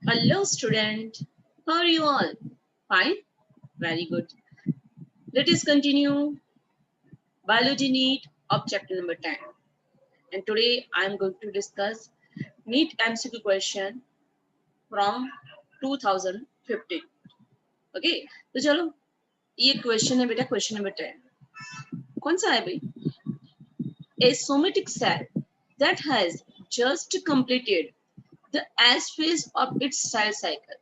Hello student, how are you all? Fine? Very good. Let us continue biology NEET of chapter number 10. And today I am going to discuss NEET MCQ question from 2015. Okay, तो चलो ये question है बेटा, question number 10. कौन सा है भाई? A somatic cell that has just completed the S phase of its cell cycle.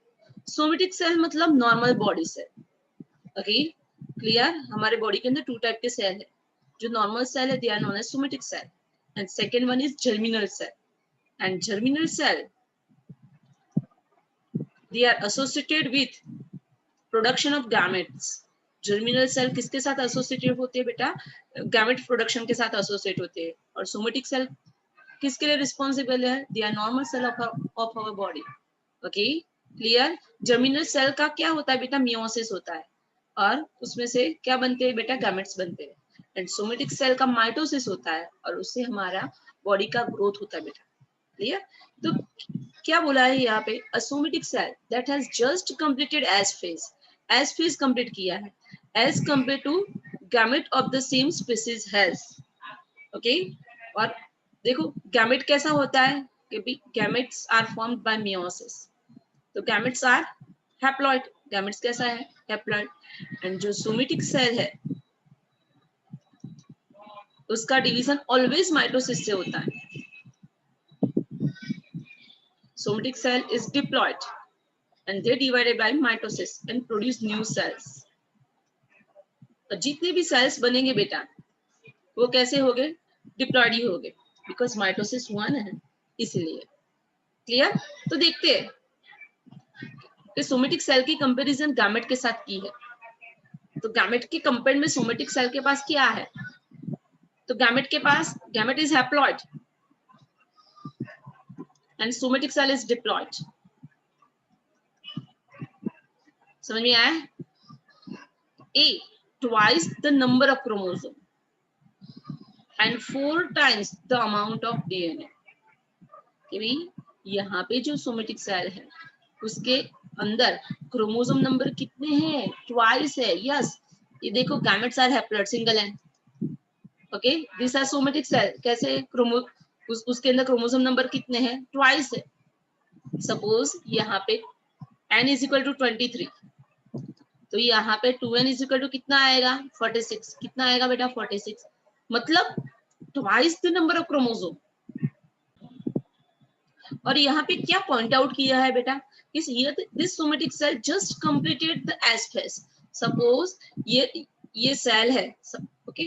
Somatic cell मतलब normal body cell. Okay, clear? हमारे बॉडी के अंदर टू टाइप के सेल है. जो नॉर्मल सेल है, they are known as somatic cell, and second one is germinal cell. And germinal cell, they are associated with production of gametes. Germinal cell किसके साथ associated होते हैं बेटा? गैमेट प्रोडक्शन के साथ एसोसिएट होते हैं. और सोमेटिक सेल किसके लिए रिस्पॉन्सिबल है? They are normal cell of our body. Okay, clear? Germinal cell का क्या होता है बेटा? मियोसिस होता है, और उसमें से क्या बनते हैं बेटा? गैमेट्स बनते हैं. एंड सोमेटिक सेल का माइटोसिस होता है, और उससे हमारा बॉडी का ग्रोथ होता है बेटा. क्लियर? तो क्या बोला है यहाँ पे? A somatic cell that has just completed S phase. S phase complete किया है as compare to gamete of the same species has. Okay, और देखो गैमेट कैसा होता है कि gametes are formed by meiosis. तो गैमेट्स आर हैप्लॉइड. गैमेट्स कैसा है? हैप्लॉइड. एंड जो सोमेटिक सेल है उसका डिवीजन ऑलवेज माइटोसिस से होता है. Somatic cell is diploid and they divided by mitosis and produce new sales. तो जितने भी सेल्स बनेंगे बेटा वो कैसे होंगे? डिप्लॉइड ही होंगे, बिकॉज माइटोसिस हुआ ना है, इसीलिए. क्लियर? तो देखते हैं कि सोमेटिक सेल की कंपैरिजन गैमेट के साथ की है. तो गैमेट के कंपेयर में सोमेटिक सेल के पास क्या है? तो गैमेट के पास, gamete is haploid and somatic cell is diploid. समझ में आया? A, twice the number of chromosome and 4 times the amount of DNA. कि भाई यहाँ पे जो सोमेटिक सेल है उसके अंदर क्रोमोसोम नंबर कितने हैं? ट्वाइस है. यस, ये देखो gametes are haploid, single and. Okay, this are somatic cell. कैसे? उसके अंदर क्रोमोसोम नंबर कितने हैं? ट्वाइस है. सपोज यहाँ पे n इज इक्वल टू 23, तो यहाँ पे 2n इज इक्वल टू कितना आएगा? 46. कितना आएगा बेटा? 46. मतलब twice the number of chromosome. और यहाँ पे क्या पॉइंट आउट किया है बेटा? This somatic cell just completed the S phase. Suppose ये सेल है. ओके,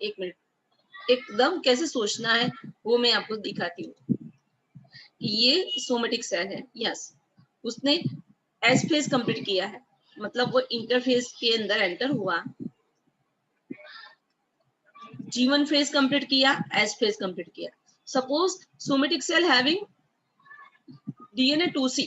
एक मिनट, एकदम कैसे सोचना है वो मैं आपको दिखाती हूँ. ये सोमेटिक सेल है. यस, उसने एस फेज कंप्लीट किया है, मतलब वो इंटरफेस के अंदर एंटर हुआ. G1 फेज कंप्लीट किया, एस फेज कंप्लीट किया. Suppose somatic cell having DNA 2C,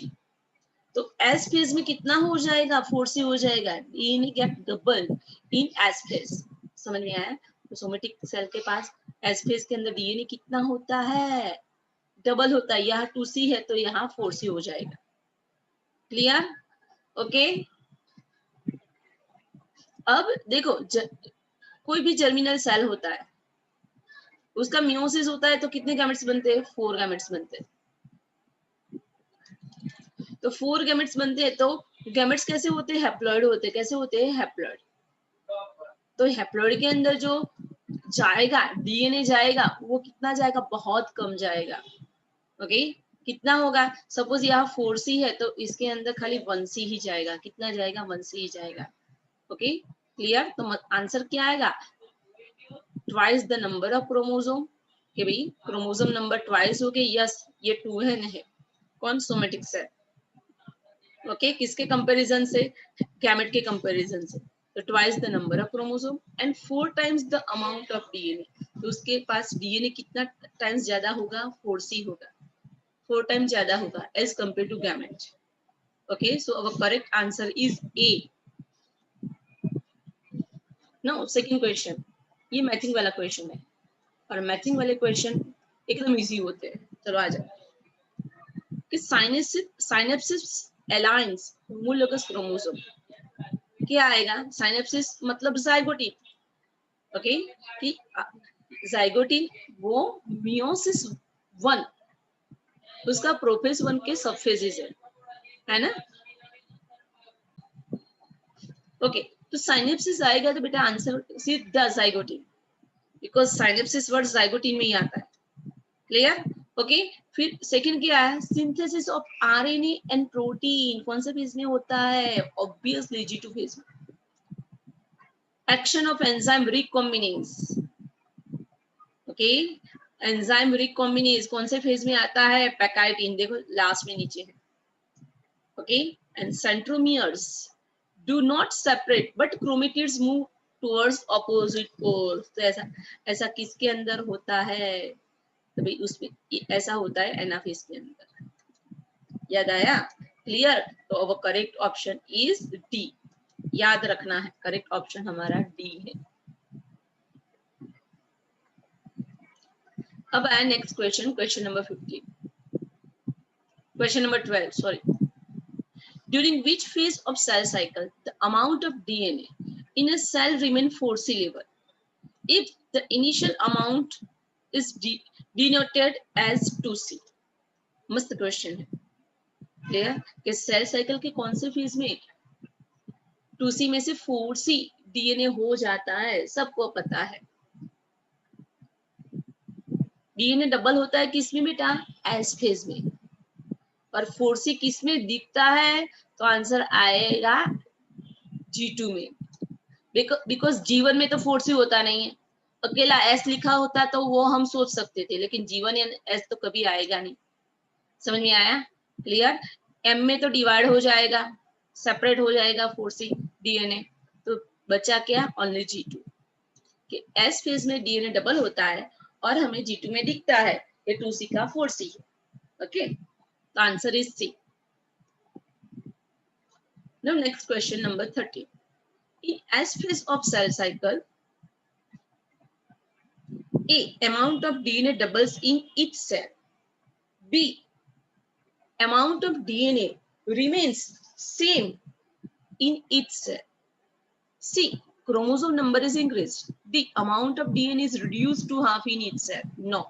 तो एस फेज में कितना हो जाएगा? 4C हो जाएगा. DNA get double in S phase. समझ में आया? तो सोमेटिक सेल के पास एस फेज के अंदर डीएनए कितना होता है? डबल होता है. यहाँ 2C है तो यहाँ 4C हो जाएगा. क्लियर? ओके, अब देखो कोई भी जर्मिनल सेल होता है, उसका मियोसिस होता है तो कितने गैमेट्स बनते हैं? 4 गैमेट्स बनते हैं. तो 4 गैमेट्स बनते हैं. तो गैमेट्स कैसे होते हैं? हैप्लॉइड होते हैं. कैसे होते हैं? हैप्लॉइड. तो हैप्लॉइड के अंदर जो जाएगा डीएनए जाएगा वो कितना जाएगा? बहुत कम जाएगा. ओके, कितना होगा? सपोज यहाँ 4C है तो इसके अंदर खाली 1C ही जाएगा. कितना जाएगा? 1C ही जाएगा. Okay, clear? तो आंसर क्या आएगा? Twice the number of chromosome. कि भाई क्रोमोसोम नंबर ट्वाइस हो गए. यस, ये 2 है. नहीं, कौन? Somatic cell. ओके, किसके कंपैरिजन से? गैमेट के कंपैरिजन से. तो twice the number of chromosome and 4 times the amount of DNA. तो उसके पास डीएनए कितना टाइम्स ज्यादा होगा? 4C होगा. 4 टाइम्स ज्यादा होगा as compare to gamete. Okay, so our correct answer is A. Now second question. ये मैथिंग वाला क्वेश्चन है, और मैथिंग वाले क्वेश्चन एकदम इजी होते हैं. चलो आ जाओ. कि साइनेप्सिस अलाइंस होमोलोगस क्रोमोसोम, क्या आएगा? साइनेप्सिस मतलब जाइगोटी, ओके, कि जाइगोटी वो मियोसिस 1 उसका प्रोफेज 1 के सब फेजेस है ना? ओके, तो साइनेप्सिस आएगा तो बेटा आंसर सीधा जाइगोटी, बिकॉज साइनेप्सिस वर्ड जाइगोटीन में ही आता है। क्लियर? ओके, फिर सेकंड क्या है? Synthesis of RNA and protein, कौन से फेज में होता है? ऑब्वियसली G2 फेज में। Action of enzyme recombinase, okay, enzyme recombinase कौन से फेज में आता है? पैकाइटिन, देखो लास्ट में नीचे है, okay, and centromeres do not separate but chromatids move towards opposite poles. तो ऐसा किसके अंदर होता है? तो भाई उसमें ऐसा होता है एनाफेज के अंदर। याद आया? क्लियर? तो अवर करेक्ट ऑप्शन इज डी, याद रखना है, करेक्ट ऑप्शन हमारा डी है। अब आया next question, question number 15, question number 12 sorry. During which phase of cell cycle the amount of DNA in a cell remain 4C level if the initial amount is denoted as 2C? मस्त question है। Clear? कि cell cycle के कौन से phase में 2C में से 4C DNA हो जाता है, सबको पता है। डीएनए डबल होता है किसमें बेटा? एस फेज में। और 4C किस में दिखता है? तो आंसर आएगा G2 में, बिकॉज G1 में तो 4C होता नहीं है। अकेला S लिखा होता तो वो हम सोच सकते थे, लेकिन G1 या S तो कभी आएगा नहीं। समझ में आया? क्लियर? M में तो डिवाइड हो जाएगा, सेपरेट हो जाएगा 4C डीएनए, तो बचा क्या? Only G2। कि S फेज में डीएनए डबल होता है और हमें G2 में दिखता है ये 2C का 4C है। ओके, तो answer is C। Now next question number 30. In S phase of cell cycle, A, amount of DNA doubles in each cell. B, amount of DNA remains same in each cell. C, chromosome number is increased. D, amount of DNA is reduced to half in each cell. No.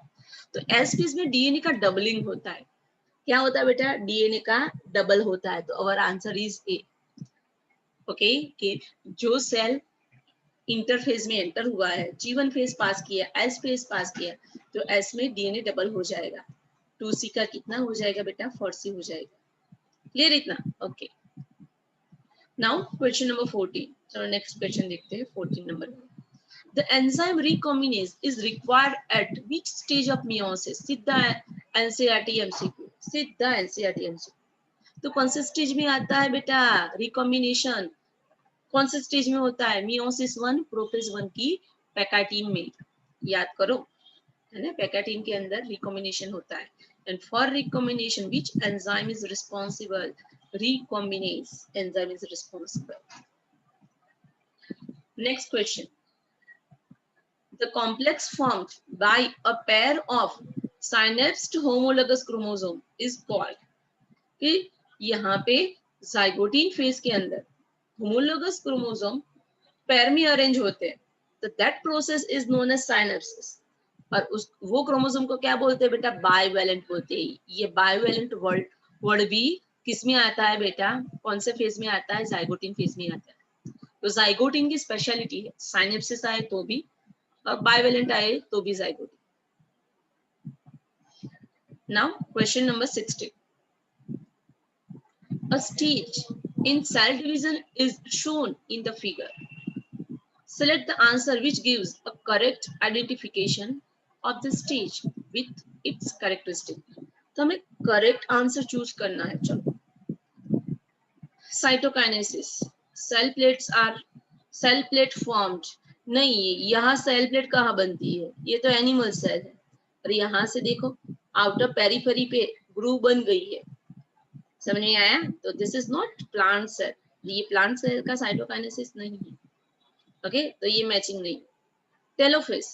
तो S phase में DNA का doubling होता है। क्या होता है बेटा? DNA का डबल होता है। तो our answer is A. Okay, कि जो सेल इंटरफेज में एंटर हुआ है, G1 फेज पास किया, S फेज पास किया, तो S में डीएनए डबल हो जाएगा। 2C का कितना हो जाएगा बेटा? 4C हो जाएगा। क्लियर इतना? Okay, now question number 14। चलो नेक्स्ट क्वेश्चन देखते हैं 14 number. The enzyme recombinase is required at which stage of meiosis? सीधा NCERT MCQ, सीधा NCERT MCQ। तो कौन से स्टेज में आता है बेटा रिकॉम्बिनेशन? कौन से स्टेज में होता है? मियोसिस 1 प्रोफेज 1 की पैकाटीन में। याद करो, है ना, पैकाटीन के अंदर रिकॉम्बिनेशन होता है। And for recombination which enzyme is responsible? recombinase enzyme is responsible. Next question. The complex formed by a pair of synapsed homologous chromosome is called, कि यहाँ पे जाइगोटीन फेज के अंदर होमोलोगस क्रोमोसोम पैर में अरेंज होते हैं, तो that process is known as synapsis. और उस वो क्रोमोसोम को क्या बोलते हैं बेटा? बाइवेलेंट बोलते हैं। ये बाइवेलेंट वर्ड भी किस में आता है बेटा? कौन से फेज में आता है? जाइगोटीन फेज में आता है। तो जाइगोटीन की स्पेशलिटी है, साइनेप्सिस आए तो भी और बाइवेलेंट आए तो भी zygotene. Now question number 16. A stage in cell division is shown in the figure. Select the answer which gives a correct identification of the stage with its characteristic. तो हमें करेक्ट आंसर चूज करना है। चलो, cytokinesis, cell plate formed नहीं, यहाँ cell plate कहाँ बनती है? ये तो एनिमल सेल है। और यहाँ से देखो आउटर पेरिफेरी पे ग्रूव बन गई है। समझ में आया? तो this is not plant cell, ये प्लांट सेल का साइटोकाइनेसिस नहीं है। ओके, तो ये मैचिंग नहीं। Telophase,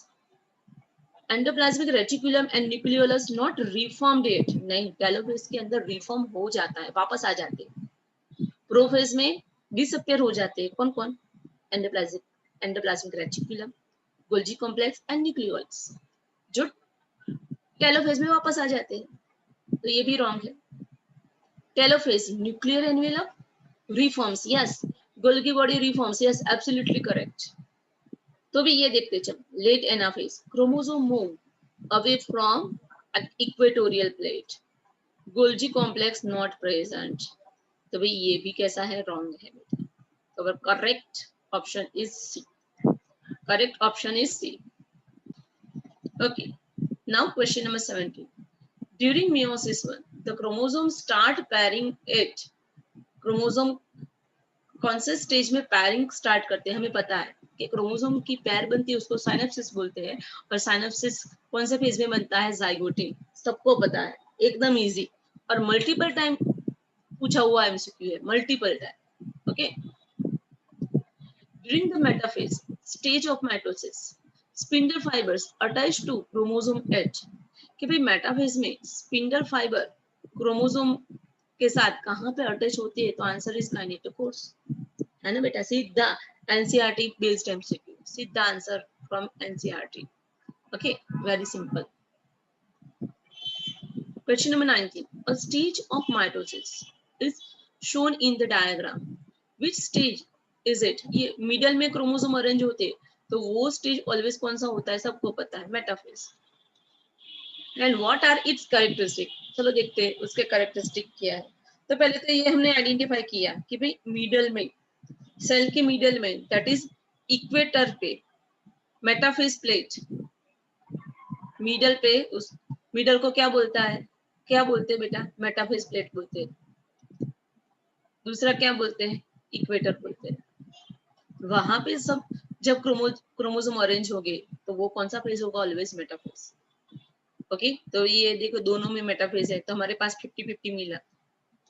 endoplasmic reticulum and nucleolus not reformed yet, नहीं, टेलोफेज के अंदर रिफॉर्म हो जाता है, वापस आ जाते हैं। प्रोफेज में डिसअपियर हो जाते हैं। कौन कौन? Endoplasmic reticulum, Golgi complex and nucleolus, जो टेलोफेज में वापस आ जाते हैं। तो ये भी रॉन्ग है। Telophase nuclear envelope reforms, yes. Golgi body reforms, yes, absolutely correct. तो भी ये देखते चलो। Late anaphase chromosome move away from equatorial plate, Golgi complex not present. तो भाई ये भी कैसा है? रॉन्ग है बेटा। तो correct option is C, correct option is C. Okay, now question number 17. During meiosis 1, the chromosome start pairing it. Chromosome कौन से स्टेज में पैरिंग स्टार्ट करते हैं? हमें पता है कि क्रोमोसोम की पैर बनती है, उसको साइनेप्सिस बोलते हैं। और साइनेप्सिस कौन से फेज में बनता है? जाइगोटी। सबको पता है, एकदम इजी। और मल्टीपल टाइम पूछा हुआ एमसीक्यू है, multiple time. Okay, during the metaphase stage of mitosis, spindle fibres attach to chromosome each. कि भाई मेटाफेज में स्पिंडल फाइबर क्रोमोसोम के साथ कहाँ पे अटैच होती है? तो आंसर इज काइनेटोकोर्स, है ना बेटा। सीधा एनसीईआरटी बेस्ड एमसीक्यू, सीधा answer from NCERT. Okay, very simple. Question number 19. A stage of mitosis is shown in the diagram. Which stage is it? ये मिडल में क्रोमोसोम अरेंज होते हैं, तो वो स्टेज ऑलवेज कौन सा होता है? सबको पता है, metaphase. And what are its characteristic? चलो देखते हैं उसके कैरेक्टरिस्टिक क्या है। तो पहले तो ये हमने आइडेंटिफाई किया कि भाई मिडल में, सेल के मिडल में, दैट इज इक्वेटर पे, मेटाफेज प्लेट मिडल पे, उस मिडल को क्या बोलता है? क्या बोलते हैं बेटा? मेटाफेज प्लेट बोलते हैं। दूसरा क्या बोलते हैं? इक्वेटर बोलते हैं। वहां पे सब जब क्रोमोसोम ऑरेंज हो गए, तो वो कौन सा फेज होगा? Always metaphase. ओके, तो ये देखो दोनों में मेटाफेज है, तो हमारे पास 50-50 मिला,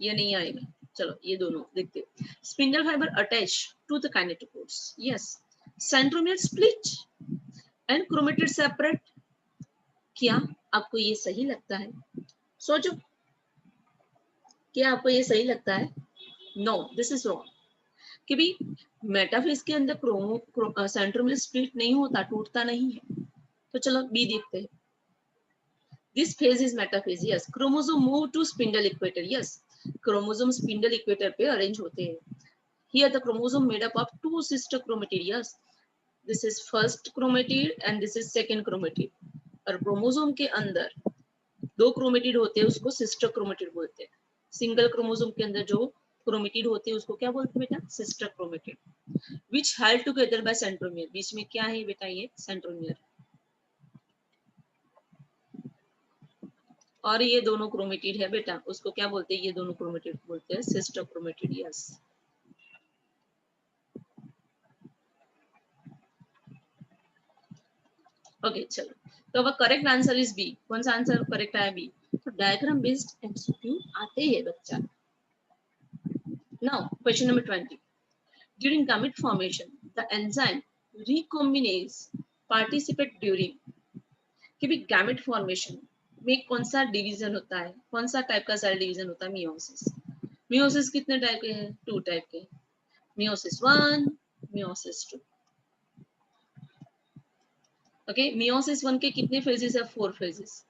ये नहीं आएगा। चलो ये दोनों देखते। Spindle fibre attach to the kinetochores, yes. Centromere split and chromatid separate. क्या आपको ये सही लगता है? सोचो, क्या आपको ये सही लगता है? No, this is wrong. कि भी मेटाफेज के अंदर सेंट्रोमियर स्प्लिट नहीं होता, टूटता नहीं है। तो चलो बी देखते हैं। This phase is metaphase, yes. Chromosome move to spindle equator, yes. Chromosome spindle equator पे arrange होते हैं। Here the chromosome made up of two sister chromatid, yes. This is first chromatid and this is second chromatid. और chromosome के अंदर दो chromatid होते हैं, उसको सिस्टर क्रोमेटिड बोलते हैं। सिंगल क्रोमोसोम के अंदर जो क्रोमेटिड होते हैं उसको क्या बोलते हैं बेटा? Sister chromatid. Which held together by centromere. बीच में क्या है बेटा? ये सेंट्रोमियर। और ये दोनों क्रोमेटिड है बेटा, उसको क्या बोलते हैं? ये दोनों क्रोमेटिड बोलते हैं सिस्टर क्रोमेटिड, यस। ओके, चलो, तो अब करेक्ट आंसर इज बी। कौन सा आंसर करेक्ट है? बी। तो डायग्राम बेस्ड एमसीक्यू आते हैं बच्चा। Now question number 20. During gamete formation the enzyme recombinase participate during। कि भी गैमेट फॉर्मेशन में कौन सा डिवीजन होता है? कौन सा टाइप का सेल डिवीजन होता है? मियोसिस। मियोसिस कितने टाइप के हैं? 2 टाइप के। Meiosis 1, meiosis 2। ओके, मियोसिस 1 के कितने फेजेस है? 4 phases.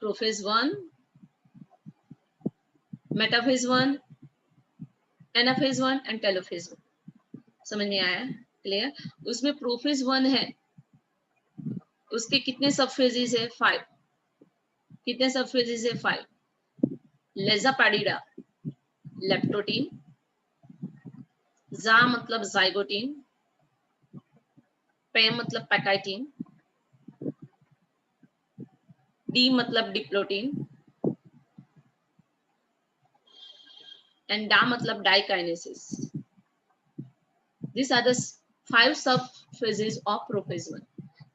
Prophase 1, metaphase 1, anaphase 1 and telophase 1। समझ में आया? क्लियर? उसमें प्रोफेज 1 है, उसके कितने सब फेजेस है? 5। कितने सब फेजेस है? 5। लेजा पैडिडा, लेप्टोटीन, जा मतलब जाइगोटीन, पे मतलब पैकाइटीन, डी मतलब डिप्लोटीन एंड डा मतलब डाइकाइनेसिस। दिस आर द 5 सब फेजेस ऑफ प्रोफेज 1।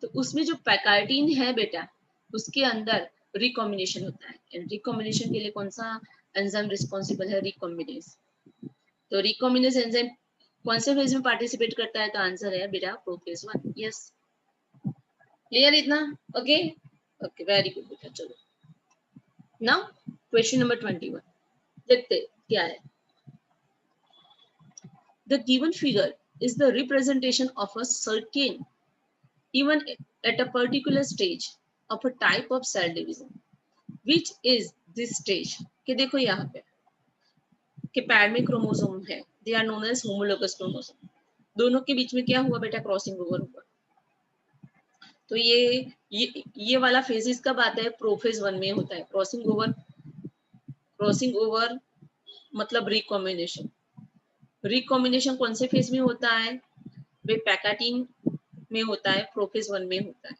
तो उसमें जो पैकाइटीन है बेटा, उसके अंदर रिकॉम्बिनेशन होता है। एंड रिकॉम्बिनेशन के लिए कौन सा एंजाइम रिस्पॉन्सिबल है? रिकॉम्बिनेज। तो रिकॉम्बिनेज एंजाइम कौन से फेज में पार्टिसिपेट करता है? तो आंसर है बेटा प्रोफेज 1, यस। क्लियर इतना? ओके ओके, वेरी गुड बेटा। चलो नाउ क्वेश्चन नंबर 21 देखते क्या है। The given figure is the representation of a certain even at a particular stage of a type of cell division, which is this stage। कि देखो यहाँ पे कि पैर में क्रोमोसोम है, they are known as homologous chromosome. दोनों के बीच में क्या हुआ बेटा? क्रॉसिंग ओवर हुआ। तो ये वाला फेजिस कब आता है? प्रोफेज 1 में होता है क्रॉसिंग ओवर। क्रॉसिंग ओवर मतलब रिकॉम्बिनेशन। रिकॉम्बिनेशन कौन से फेज में होता है? वे पैकाटीन में होता है, प्रोफेज 1 में होता है।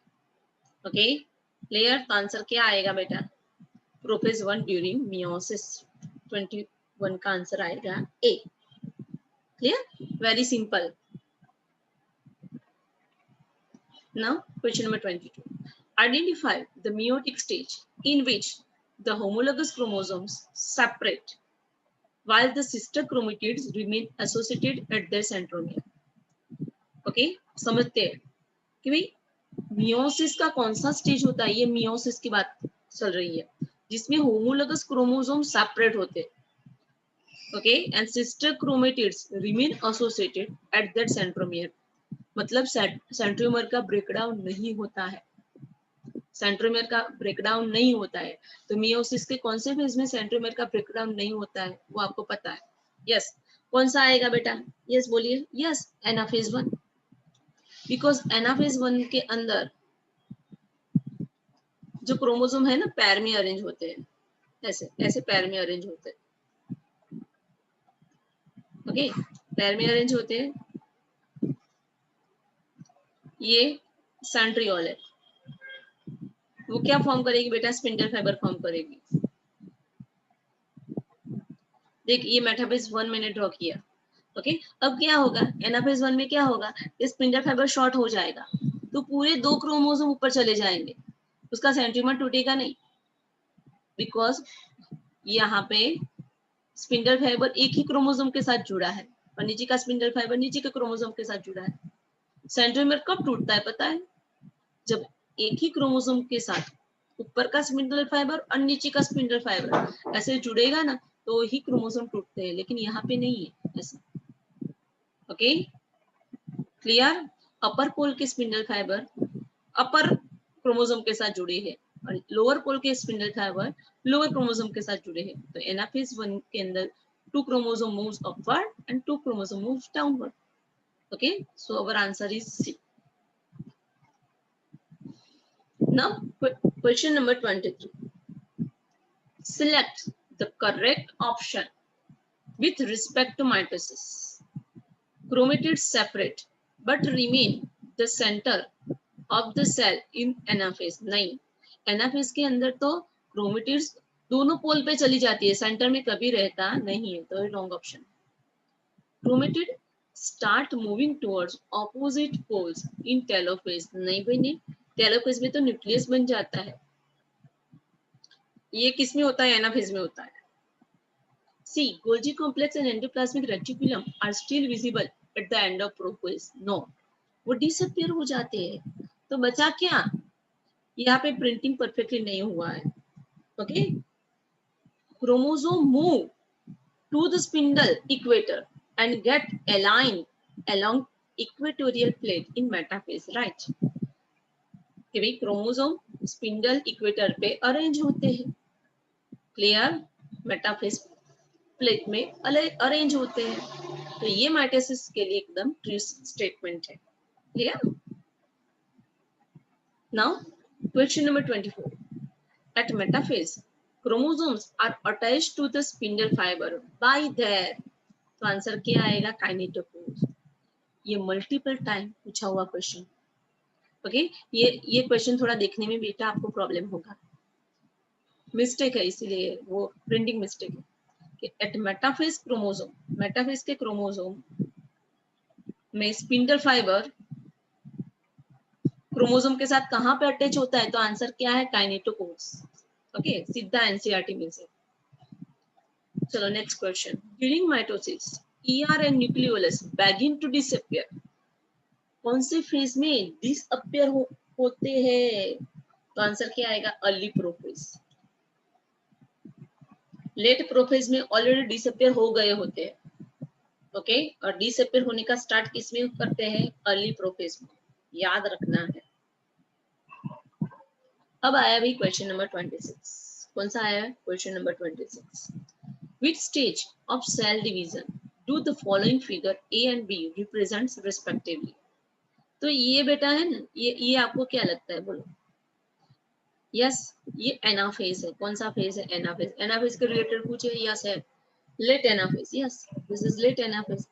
Okay clear? तो आंसर क्या आएगा बेटा? Prophase 1 during meiosis. 21 का आंसर आएगा A. Clear? Very simple. Now question number 22 identify the meiotic stage in which the homologous chromosomes separate while the sister chromatids remain associated at their centromere। Okay समझते हैं कि भाई meiosis का कौन सा stage होता है। ये मियोसिस की बात चल रही है जिसमें होमोलोगस क्रोमोसोम सेपरेट होते हैं। Okay and sister chromatids remain associated at that centromere. मतलब सेंट्रोमियर का ब्रेकडाउन नहीं होता है। सेंट्रोमियर का ब्रेकडाउन नहीं होता है। तो मियोसिस के कौन से फेज में सेंट्रोमियर का ब्रेकडाउन नहीं होता है वो आपको पता है। यस कौन सा आएगा बेटा? यस बोलिए। Yes anaphase 1। बिकॉज एनाफेज 1 के अंदर जो क्रोमोसोम है ना पैर में अरेंज होते हैं, ऐसे ऐसे पैर में अरेंज होते हैं। ओके पैर में अरेंज होते हैं। ये सेंट्रियोल है, वो क्या फॉर्म करेगी बेटा? स्पिंडल फाइबर फॉर्म करेगी। देख ये मेटाफेज 1 मैंने ड्रॉ किया। ओके अब क्या होगा? एनाफेज 1 में क्या होगा? स्पिंडल फाइबर शॉर्ट हो जाएगा तो पूरे 2 क्रोमोसोम ऊपर चले जाएंगे, उसका सेंट्रोमियर टूटेगा नहीं। बिकॉज यहाँ पे स्पिंडल फाइबर एक ही क्रोमोसोम के साथ जुड़ा है और नीचे का स्पिंडल फाइबर नीचे के क्रोमोसोम के साथ जुड़ा है। सेंट्रोमियर कब टूटता है पता है? जब एक ही क्रोमोसोम के साथ ऊपर का स्पिंडल फाइबर और नीचे का स्पिंडल फाइबर ऐसे जुड़ेगा ना तो ही क्रोमोसोम टूटते हैं, लेकिन यहाँ पे नहीं है ऐसा। Okay clear? अपर पोल के स्पिंडल फाइबर अपर क्रोमोसोम के साथ जुड़े हैं और लोअर पोल के स्पिंडल फाइबर लोअर क्रोमोसोम के साथ जुड़े हैं। तो एनाफेज 1 के अंदर 2 chromosome moves upward and 2 chromosome moves downward। okay so our answer is C। now question number 23 select the correct option with respect to mitosis। chromatids separate but remain the center of the cell in anaphase। नहीं, anaphase के अंदर तो chromatids दोनों पोल पे चली जाती है, centre में कभी रहता नहीं है, तो wrong option. Chromatid start moving towards opposite poles in telophase. नहीं भाई नहीं, टेलोफेज में तो न्यूक्लियस बन जाता है। ये किस में होता है? एनाफेज में होता है। C Golgi complex and endoplasmic reticulum are still visible at the end of prophase. No, वो डिसअपीयर हो जाते हैं। तो बचा क्या? यहाँ पे प्रिंटिंग परफेक्टली नहीं हुआ है। Okay chromosome move to the spindle equator and get aligned along equatorial plate in metaphase, right? कि भाई क्रोमोसोम स्पिंडल इक्वेटर पे अरेंज होते हैं। क्लियर? मेटाफेज प्लेट में अरेंज होते हैं। तो ये माइटोसिस के लिए एकदम ट्रू स्टेटमेंट है। Clear? Now question number 24 at metaphase chromosomes are attached to the spindle fiber by their। तो आंसर क्या आएगा? काइनेटोकोर। ये मल्टीपल टाइम पूछा हुआ क्वेश्चन। ओके ये क्वेश्चन थोड़ा देखने में बेटा आपको प्रॉब्लम होगा, मिस्टेक है, इसीलिए वो प्रिंटिंग मिस्टेक है कि एट मेटाफेज क्रोमोसोम, मेटाफेज के क्रोमोसोम में स्पिंडल फाइबर क्रोमोसोम के साथ कहां पे अटैच होता है? तो आंसर क्या है? काइनेटोकोर्स। ओके सीधा एनसीईआरटी में से। चलो next question. During mitosis ER and nucleolus begin to disappear। कौन से फेज में डिसअपियर होते हैं, तो आंसर क्या आएगा? Early prophase. लेट प्रोफेज में ऑलरेडी डिसअपियर हो गए होते हैं, ओके, और डिसअपियर होने का स्टार्ट किस में करते हैं? अर्ली प्रोफेज में, याद रखना है। अब आया भी क्वेश्चन नंबर 26। कौन सा आया है? Question number 26। Which stage of cell division do the following figure A and B represents respectively? तो ये बेटा है ना, ये आपको क्या लगता है, बोलो? यस, ये एनाफेज है। कौन सा फेज है? एनाफेज। एनाफेज के रिलेटेड पूछे? यस है, late anaphase. Yes, this is late anaphase.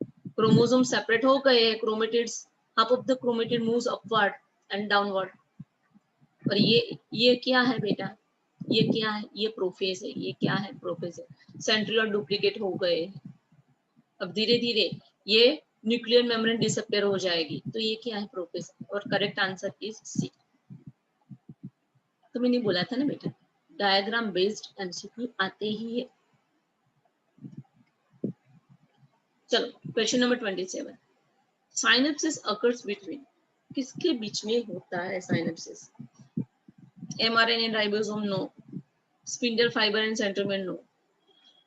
Chromosome separate हो गए, chromatids, half of the chromatid moves upward and downward. और ये क्या है बेटा? ये क्या है? ये प्रोफेज है। ये क्या है? प्रोफेज है। सेंट्रियोल डुप्लीकेट हो गए, अब धीरे धीरे ये न्यूक्लियर मेम्ब्रेन डिसअपियर हो जाएगी, तो ये क्या है? प्रोफेज। और करेक्ट आंसर इज सी। तो मैंने बोला था ना बेटा, डायग्राम बेस्ड एमसीक्यू आते ही है। चलो question number 27। Synapsis occurs between, किसके बीच में होता है synapsis? mRNA ribosome? No. Spindle fibre and centromere? No.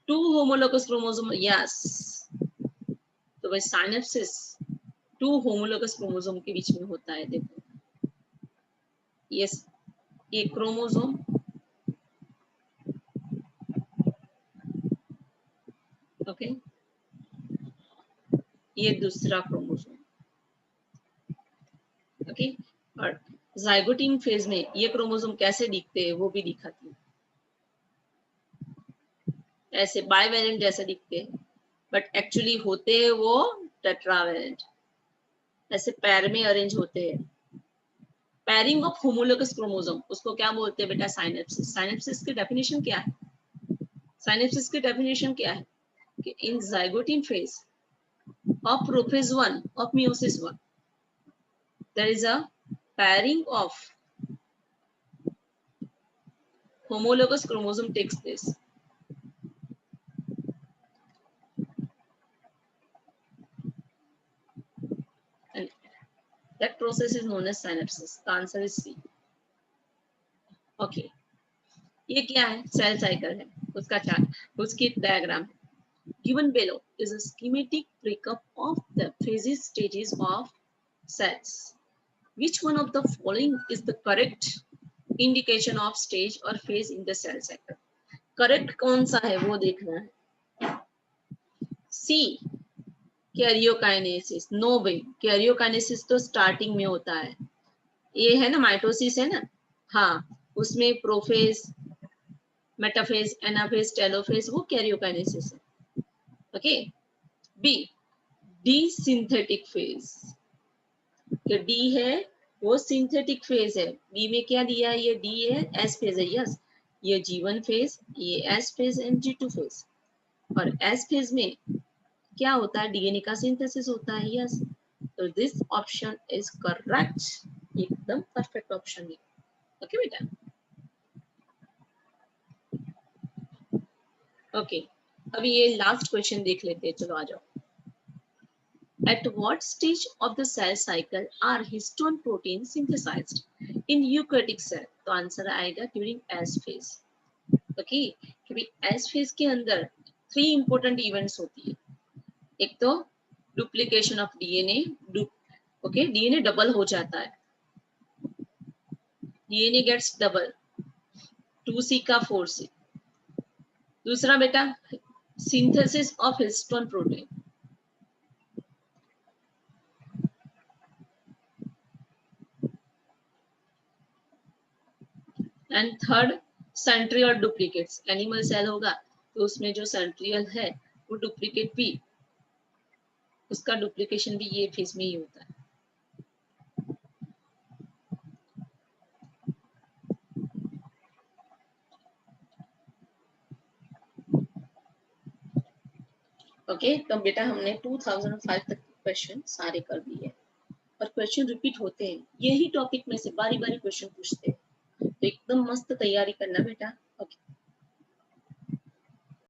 Two homologous chromosome? Yes. तो भाई साइनेप्सिस टू होमोलोगस क्रोमोसोम के बीच में होता है। देखो, यस, ये क्रोमोसोम, ओके, ये दूसरा क्रोमोसोम, ओके। और जाइगोटिन फेज में ये क्रोमोसोम कैसे दिखते हैं वो भी दिखाती है, ऐसे बाइवेलेंट जैसे दिखते हैं, बट एक्चुअली होते हैं वो टेट्रावेलेंट, ऐसे पैर में अरेंज होते हैं। पैरिंग ऑफ होमोलोगस क्रोमोसोम, उसको क्या बोलते हैं बेटा? साइनेप्सिस। साइनेप्सिस की डेफिनेशन क्या है? साइनेप्सिस की डेफिनेशन क्या है? कि इन zygotene phase of prophase 1 of meiosis 1 there is a pairing of homologous chromosome takes place, and that process is known as synapsis. The answer is C. Okay, ये क्या है? सेल साइकिल है, उसका chart, उसकी diagram है। given below is a schematic breakup of the phases stages of cells. Which one of the following is the correct indication of stage or phase in the cell cycle? Correct कौन सा है वो देखना है। सी, karyokinesis. No वे, karyokinesis तो starting में होता है। ये है ना माइटोसिस, है ना? हाँ, उसमें प्रोफेज, मेटाफेज, एनाफेज, टेलोफेज, वो कैरियोकाइनेसिस है, okay. B, D synthetic phase. D है वो सिंथेटिक फेज है। बी में क्या दिया है? ये डी है, एस फेज है। यस, ये G1 फेज, ये S phase and G2 phase. और एस फेज में क्या होता है? डीएनए का सिंथेसिस होता है। यस, तो दिस ऑप्शन इज करेक्ट, एकदम परफेक्ट ऑप्शन है, ओके बेटा। ओके, अभी ये लास्ट क्वेश्चन देख लेते हैं, चलो आ जाओ। At what stage of the cell cycle are histone proteins synthesized in eukaryotic cell? तो आंसर आएगा during S phase, ओके। क्योंकि S phase के अंदर 3 important events होती है। एक तो duplication of DNA, okay, DNA double हो जाता है, डीएनए गेट्स डबल, 2C का 4C। दूसरा बेटा synthesis of histone protein, and third centriole duplicates. Animal cell होगा तो उसमें जो सेंट्रियल है वो डुप्लीकेट भी, उसका डुप्लीकेशन भी ये फेज में ही होता है। ओके, तो बेटा हमने 2005 तक क्वेश्चन सारे कर दिए, और क्वेश्चन रिपीट होते हैं, यही टॉपिक में से बारी बारी क्वेश्चन पूछते हैं, तो एकदम मस्त तैयारी करना बेटा।